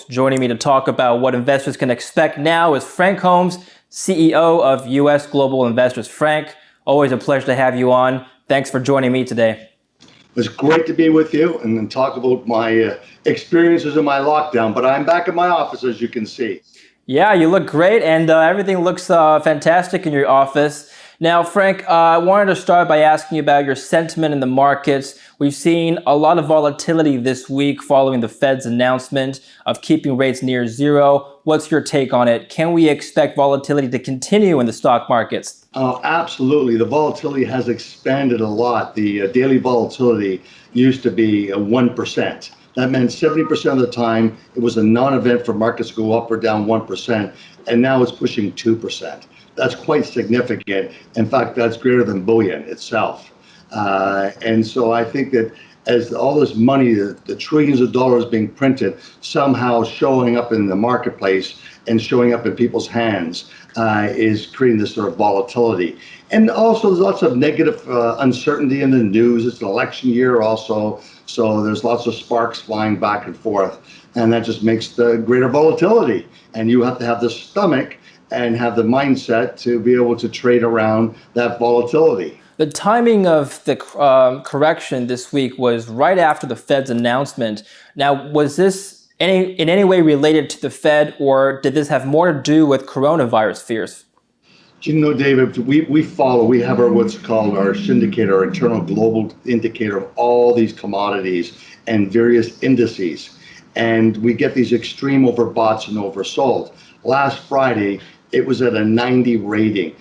host. Joining me to talk about what investors can expect now is Frank Holmes, CEO of U.S. Global Investors. Frank, always a pleasure to have you on. Thanks for joining me today. It's great to be with you and talk about my experiences in my lockdown, but I'm back in my office, as you can see. Yeah, you look great, and everything looks fantastic in your office. Now, Frank, I wanted to start by asking you about your sentiment in the markets. We've seen a lot of volatility this week following the Fed's announcement of keeping rates near zero. What's your take on it? Can we expect volatility to continue in the stock markets? Oh, absolutely. The volatility has expanded a lot. The daily volatility used to be 1%. That meant 70% of the time it was a non-event for markets to go up or down 1%, and now it's pushing 2%. That's quite significant. In fact, that's greater than bullion itself. And so I think that as all this money, the trillions of dollars being printed, somehow showing up in the marketplace and showing up in people's hands is creating this sort of volatility. And also there's lots of negative uncertainty in the news. It's an election year also, so there's lots of sparks flying back and forth, and that just makes the greater volatility. And you have to have the stomach and have the mindset to be able to trade around that volatility. The timing of the correction this week was right after the Fed's announcement. Now, was this in any way related to the Fed, or did this have more to do with coronavirus fears? You know, David, we have our what's called our syndicator, our internal global indicator of all these commodities and various indices. And we get these extreme overboughts and oversold. Last Friday, it was at a 90 rating.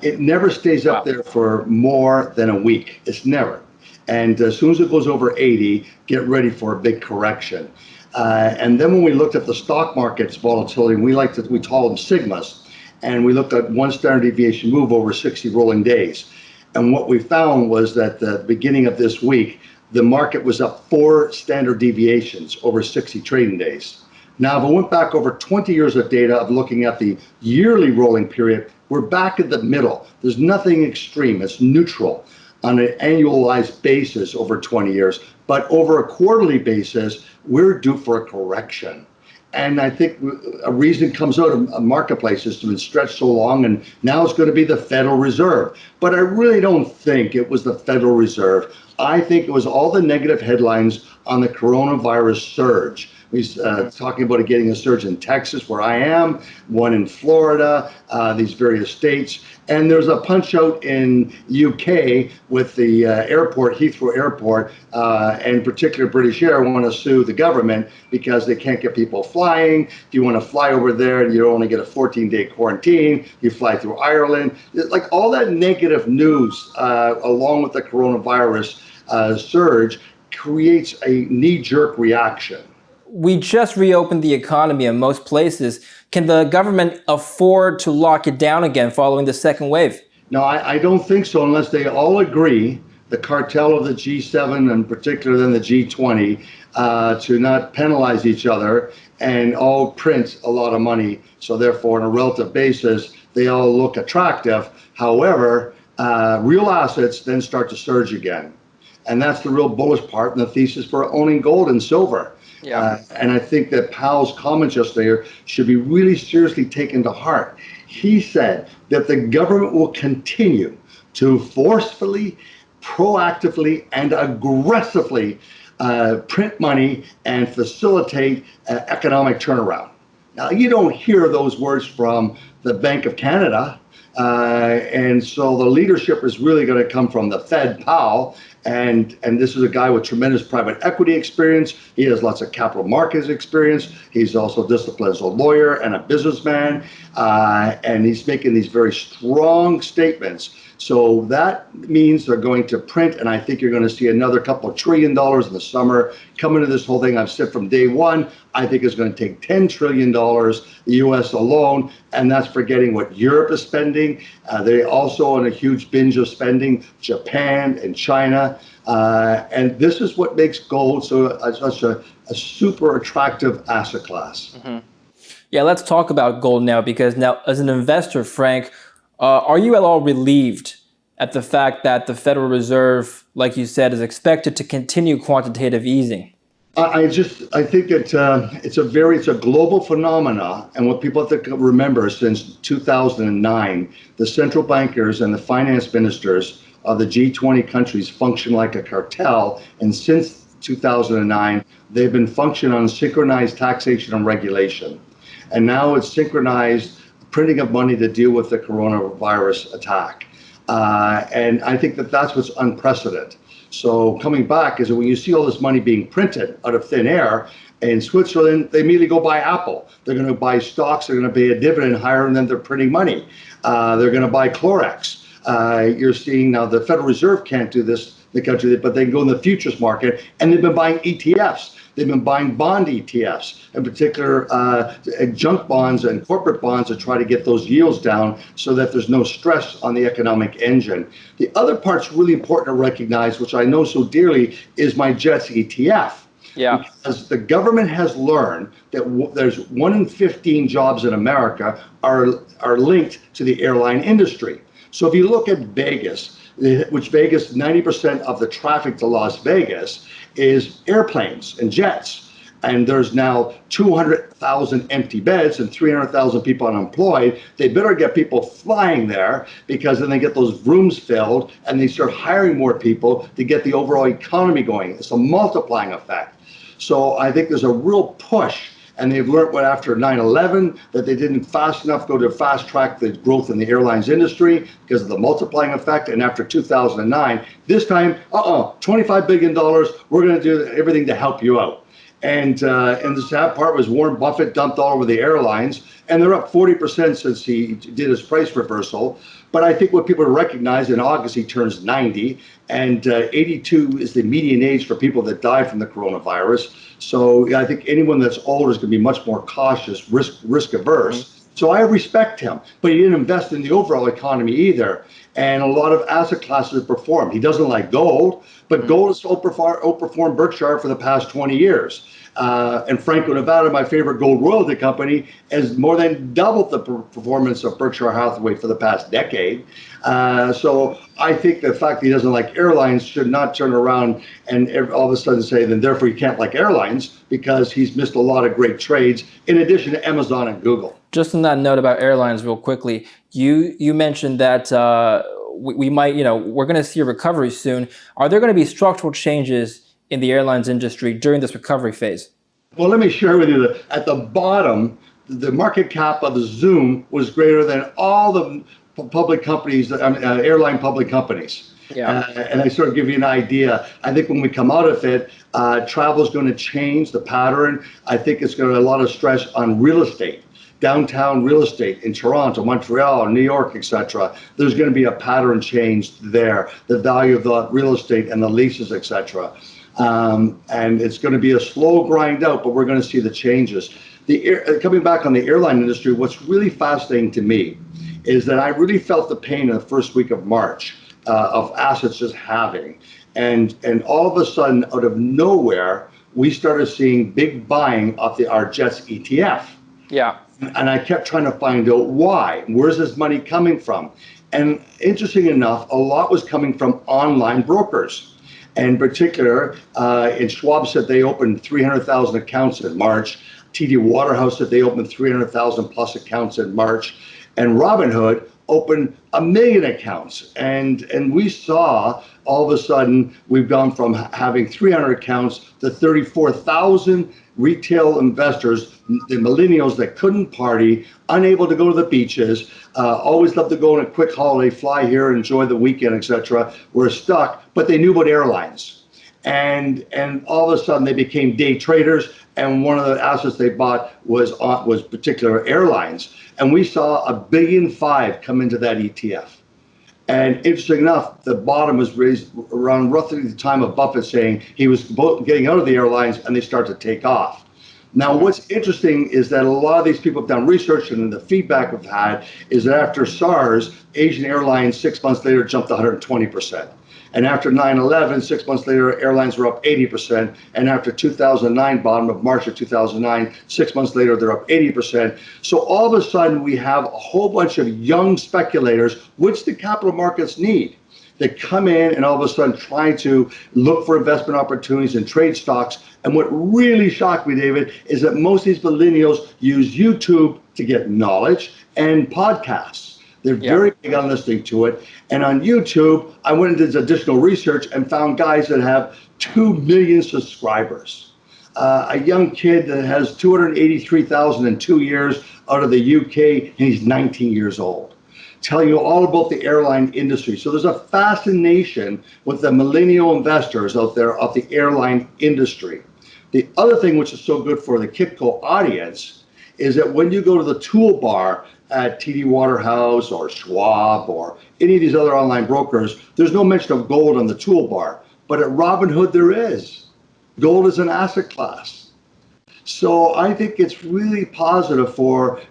It never stays up there for more than a week. It's never. And as soon as it goes over 80, get ready for a big correction. And then when we looked at the stock market's volatility, we call them sigmas, and we looked at one standard deviation move over 60 rolling days. And what we found was that at the beginning of this week, the market was up 4 standard deviations over 60 trading days. Now, if I went back over 20 years of data of looking at the yearly rolling period, we're back in the middle. There's nothing extreme. It's neutral on an annualized basis over 20 years. But over a quarterly basis, we're due for a correction. And I think a reason comes out of marketplaces to been stretched so long, and now it's going to be the Federal Reserve. But I really don't think it was the Federal Reserve. I think it was all the negative headlines on the coronavirus surge. He's talking about it getting a surge in Texas, where I am, one in Florida, these various states. And there's a punch out in UK with the airport, Heathrow Airport, and particular British Air want to sue the government because they can't get people flying. If you want to fly over there, you only get a 14-day quarantine. You fly through Ireland. Like all that negative news, along with the coronavirus surge, creates a knee-jerk reaction. We just reopened the economy in most places. Can the government afford to lock it down again following the second wave? No, I don't think so, unless they all agree, the cartel of the G7 and particularly then the G20, to not penalize each other and all print a lot of money. So therefore, on a relative basis, they all look attractive. However, real assets then start to surge again. And that's the real bullish part and the thesis for owning gold and silver. Yeah. And I think that Powell's comments yesterday should be really seriously taken to heart. He said that the government will continue to forcefully, proactively, and aggressively print money and facilitate economic turnaround. Now, you don't hear those words from the Bank of Canada. And so the leadership is really going to come from the Fed, Powell, and this is a guy with tremendous private equity experience. He has lots of capital markets experience. He's also disciplined as a lawyer and a businessman, and he's making these very strong statements. So that means they're going to print, and I think you're going to see another couple of $1 trillion in the summer come into this whole thing. I've said from day one, I think it's going to take $10 trillion, the U.S. alone, and that's forgetting what Europe is spending. They also on a huge binge of spending, Japan and China, and this is what makes gold such a super attractive asset class. Mm-hmm. Yeah, let's talk about gold now, because now as an investor, Frank, are you at all relieved at the fact that the Federal Reserve, like you said, is expected to continue quantitative easing? I think that it's a global phenomena, and what people have to remember, since 2009, the central bankers and the finance ministers of the G20 countries function like a cartel, and since 2009, they've been functioning on synchronized taxation and regulation, and now it's synchronized printing of money to deal with the coronavirus attack, and I think that that's what's unprecedented. So coming back is that when you see all this money being printed out of thin air in Switzerland, they immediately go buy Apple. They're going to buy stocks. They're going to pay a dividend higher than they're printing money. They're going to buy Clorox. You're seeing now the Federal Reserve can't do this in the country, but they can go in the futures market, and they've been buying ETFs. They've been buying bond ETFs, in particular junk bonds and corporate bonds, to try to get those yields down so that there's no stress on the economic engine. The other part's really important to recognize, which I know so dearly, is my JETS ETF. Yeah. Because the government has learned that there's 1 in 15 jobs in America are linked to the airline industry. So if you look at Vegas, which Vegas, 90% of the traffic to Las Vegas is airplanes and jets. And there's now 200,000 empty beds and 300,000 people unemployed. They better get people flying there, because then they get those rooms filled and they start hiring more people to get the overall economy going. It's a multiplying effect. So I think there's a real push, and they've learned what after 9/11 that they didn't fast enough go to fast track the growth in the airlines industry because of the multiplying effect. And after 2009, this time, $25 billion, we're going to do everything to help you out. And the sad part was Warren Buffett dumped all over the airlines, and they're up 40% since he did his price reversal. But I think what people recognize, in August he turns 90, and 82 is the median age for people that die from the coronavirus. So I think anyone that's older is going to be much more cautious, risk averse. Mm-hmm. So I respect him, but he didn't invest in the overall economy either. And a lot of asset classes have performed. He doesn't like gold, but gold has outperformed Berkshire for the past 20 years. And Franco-Nevada, my favorite gold royalty company, has more than doubled the performance of Berkshire Hathaway for the past decade. So I think the fact that he doesn't like airlines should not turn around and all of a sudden say, then therefore you can't like airlines, because he's missed a lot of great trades, in addition to Amazon and Google. Just on that note about airlines real quickly, you mentioned that we might, we're going to see a recovery soon. Are there going to be structural changes in the airlines industry during this recovery phase? Well, let me share with you that at the bottom, the market cap of Zoom was greater than all the public companies, airline public companies. Yeah. And I sort of give you an idea. I think when we come out of it, travel is going to change the pattern. I think it's going to be a lot of stress on real estate. Downtown real estate in Toronto, Montreal, New York, etc. There's going to be a pattern change there. The value of the real estate and the leases, etc. And it's going to be a slow grind out, but we're going to see the changes. Coming back on the airline industry, what's really fascinating to me is that I really felt the pain in the first week of March of assets just halving. And all of a sudden, out of nowhere, we started seeing big buying of our JETS ETF. Yeah. And I kept trying to find out why. Where's this money coming from? And interesting enough, a lot was coming from online brokers. And in particular, in Schwab said they opened 300,000 accounts in March. TD Waterhouse said they opened 300,000 plus accounts in March. And Robinhood opened 1 million accounts. And we saw all of a sudden we've gone from having 300 accounts to 34,000 retail investors, the millennials that couldn't party, unable to go to the beaches, always loved to go on a quick holiday, fly here, enjoy the weekend, etc. Were stuck, but they knew about airlines. And all of a sudden they became day traders, and one of the assets they bought was particular airlines. And we saw $1.5 billion come into that ETF. And interesting enough, the bottom was raised around roughly the time of Buffett saying he was getting out of the airlines, and they start to take off. Now, what's interesting is that a lot of these people have done research, and the feedback we've had is that after SARS, Asian Airlines 6 months later jumped 120%. And after 9/11, 6 months later, airlines were up 80%. And after 2009, bottom of March of 2009, 6 months later, they're up 80%. So all of a sudden, we have a whole bunch of young speculators, which the capital markets need. that come in and all of a sudden try to look for investment opportunities and trade stocks. And what really shocked me, David, is that most of these millennials use YouTube to get knowledge and podcasts. They're very big on listening to it. And on YouTube, I went into this additional research and found guys that have 2 million subscribers. A young kid that has 283,000 in 2 years out of the UK, and he's 19 years old. Telling you all about the airline industry. So there's a fascination with the millennial investors out there of the airline industry. The other thing which is so good for the Kitco audience is that when you go to the toolbar at TD Waterhouse or Schwab or any of these other online brokers, there's no mention of gold on the toolbar. But at Robinhood there is. Gold is an asset class. So I think it's really positive for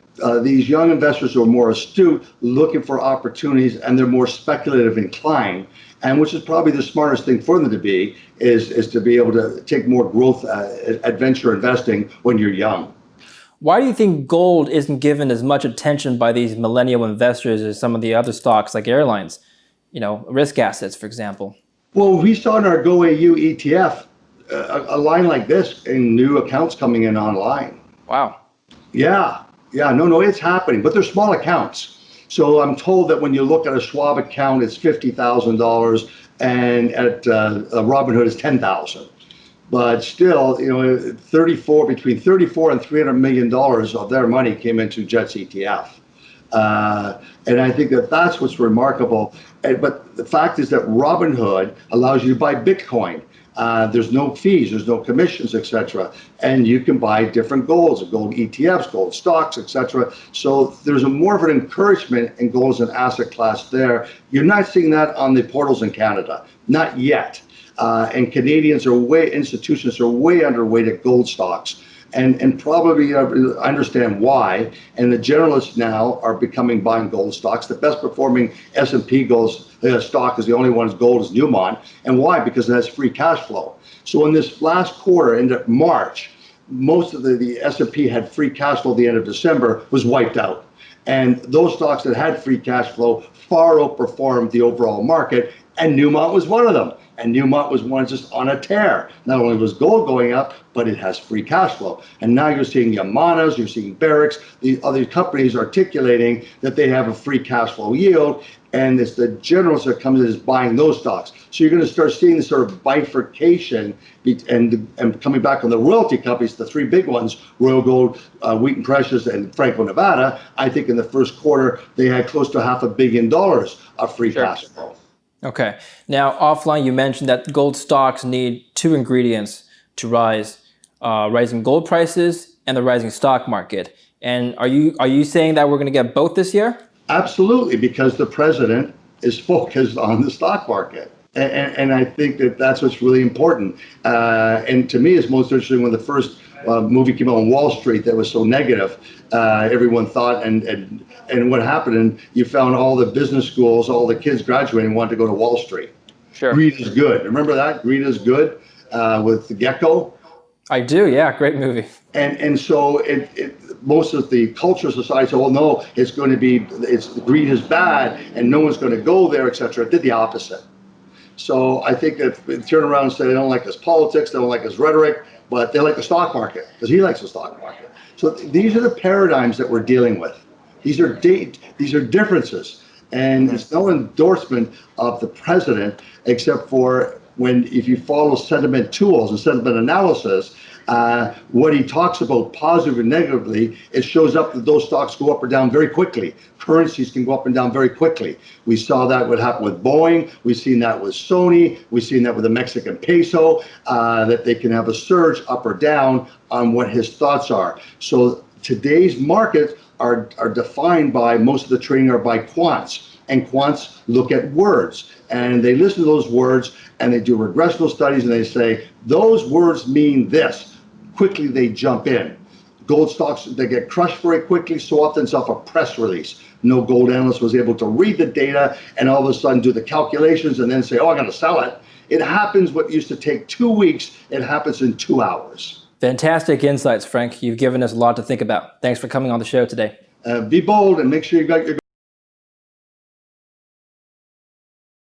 these young investors who are more astute, looking for opportunities, and they're more speculative inclined, and which is probably the smartest thing for them to be, is to be able to take more growth adventure investing when you're young. Why do you think gold isn't given as much attention by these millennial investors as some of the other stocks like airlines, risk assets, for example? Well, we saw in our GoAU ETF a line like this in new accounts coming in online. Wow. Yeah, no, it's happening, but they're small accounts. So I'm told that when you look at a Schwab account, it's $50,000, and at Robinhood, it's $10,000. But still, between $34 and $300 million of their money came into Jets ETF. And I think that's what's remarkable. But the fact is that Robinhood allows you to buy Bitcoin. There's no fees, there's no commissions, etc. And you can buy different golds, gold ETFs, gold stocks, etc. So there's more of an encouragement in gold as an asset class there. You're not seeing that on the portals in Canada, not yet. And Canadians institutions are way underweight at gold stocks. And probably I understand why. And the generalists now are buying gold stocks. The best performing S&P gold stock is the only one that's gold is Newmont. And why? Because it has free cash flow. So in this last quarter, into March, most of the S&P had free cash flow at the end of December was wiped out. And those stocks that had free cash flow far outperformed the overall market. And Newmont was one of them. And Newmont was one just on a tear. Not only was gold going up, but it has free cash flow. And now you're seeing Yamanas, you're seeing Barracks, these other companies articulating that they have a free cash flow yield. And it's the generals that comes in is buying those stocks. So you're going to start seeing this sort of bifurcation and coming back on the royalty companies, the three big ones, Royal Gold, Wheaton Precious, and Franco-Nevada. I think in the first quarter, they had close to $500 million of free cash flow. Okay. Now, offline, you mentioned that gold stocks need two ingredients to rise: rising gold prices and the rising stock market. And are you saying that we're going to get both this year? Absolutely, because the president is focused on the stock market. And I think that's what's really important. And to me, it's most interesting when the first movie came out on Wall Street that was so negative. Everyone thought, and what happened, and you found all the business schools, all the kids graduating wanted to go to Wall Street. Sure. Greed is good. Remember that? Greed is good with the Gecko. I do, yeah, great movie. And so most of the culture of society said, well, no, greed is bad and no one's going to go there, etc. It did the opposite. So I think that they turn around and say they don't like his politics, they don't like his rhetoric, but they like the stock market because he likes the stock market. So these are the paradigms that we're dealing with. These are differences, and it's no endorsement of the president except for if you follow sentiment tools and sentiment analysis, what he talks about positive and negatively, it shows up that those stocks go up or down very quickly. Currencies can go up and down very quickly. We saw that what happened with Boeing. We've seen that with Sony. We've seen that with the Mexican peso, that they can have a surge up or down on what his thoughts are. So today's markets are defined by, most of the trading are by quants. And quants look at words and they listen to those words and they do regressional studies and they say, those words mean this. Quickly they jump in. Gold stocks, they get crushed very quickly, so often it's off a press release. No gold analyst was able to read the data and all of a sudden do the calculations and then say, oh, I'm going to sell it. It happens what used to take 2 weeks, it happens in 2 hours. Fantastic insights, Frank. You've given us a lot to think about. Thanks for coming on the show today. Be bold and make sure you got your